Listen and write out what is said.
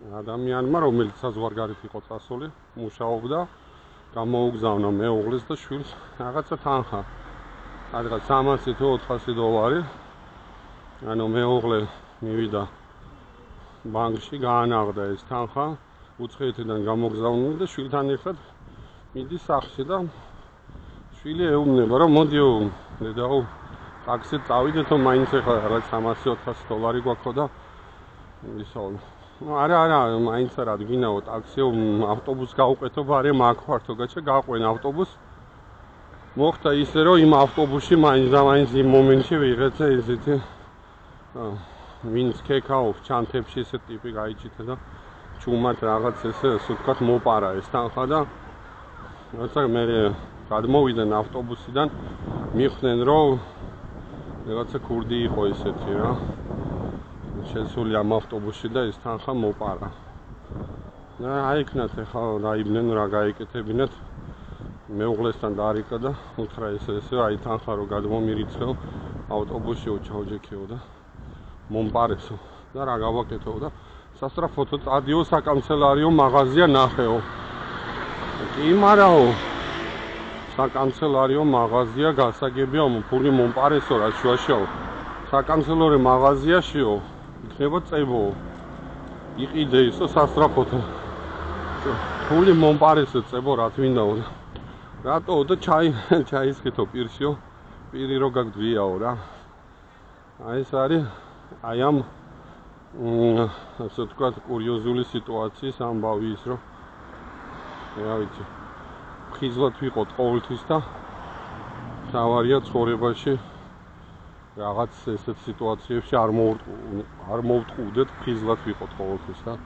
ადამიანმა, რომელიც საზღვარგარეთ იყო წასული, მუშაობდა, გამოუგზავნა მეუღლეს და შვილს რაღაცა თანხა. რადგან 300 თუ 400 დოლარი. ანუ მეუღლე მივიდა ბანკში, გაანაღდა ეს თანხა, უცხოეთიდან გამოგზავნილი და შვილთან ერთად მიდის სახლში და შვილი ეუბნება, რომ მოდიო, დედაო, ტაქსით წავიდეთო, მაინც ეხლა რაღაც 300-400 დოლარი გვაქვს და ისო. არა, მაინც არა, გინაო ტაქსიო, ავტობუსს გავუყეთო, ბარემ აქ ვართო, გაჩა გაყვენ ავტობუსს. მოხდა ისე, რომ იმ ავტობუსში მაინც იმ მომენტში ვიღეცა ისეთი ვინც ქეკაობს ჩანთებში ესე ტიპი გაიჭითა და ჩუმად რაღაც ესე ვთქვათ მოპარა ეს თანხა და როცა მე გადმოვიდნენ ავტობუსიდან მიხდნენ რომ რაღაცა ქურდი იყო ესეთი რა შესული ამ ავტობუსში და ეს თანხა მოპარა და აიქნათ ახლა რაიბნენ რა გაეკეთებინათ მეუღლესთან დაარიკა და უთხრა ესე აი თანხა რო გადმომირიცხეო ავტობუსში ჩავჯექეო და მომპარესო და რა გავაკეთო და სასტრაფოთო წადიო საკანცელარიო მაღაზია ნახეო. კი მარაო საკანცელარიო მაღაზია გასაგებია ფული მომპარესო რა შუაშაო. საკანცელორი მაღაზიაშიო იქნება წებო. იყიდე ისო სასტრაფოთო. ფული მომპარესო წებო რა თვინდაო. რატო და ჩაისხეთო პირშიო. პირი რო გაგდვიაო რა. აი ეს არის აი ამ ასე ვთქვათ კურიოზული სიტუაციის ამბავი ის რომ რა ვიცი ხიზლად ვიყოთ ყოველთვის და თავარია ცხოვრებაში რაღაც ესეთ სიტუაციებში არ მოვტყუდეთ ხიზლად ვიყოთ ყოველთვის და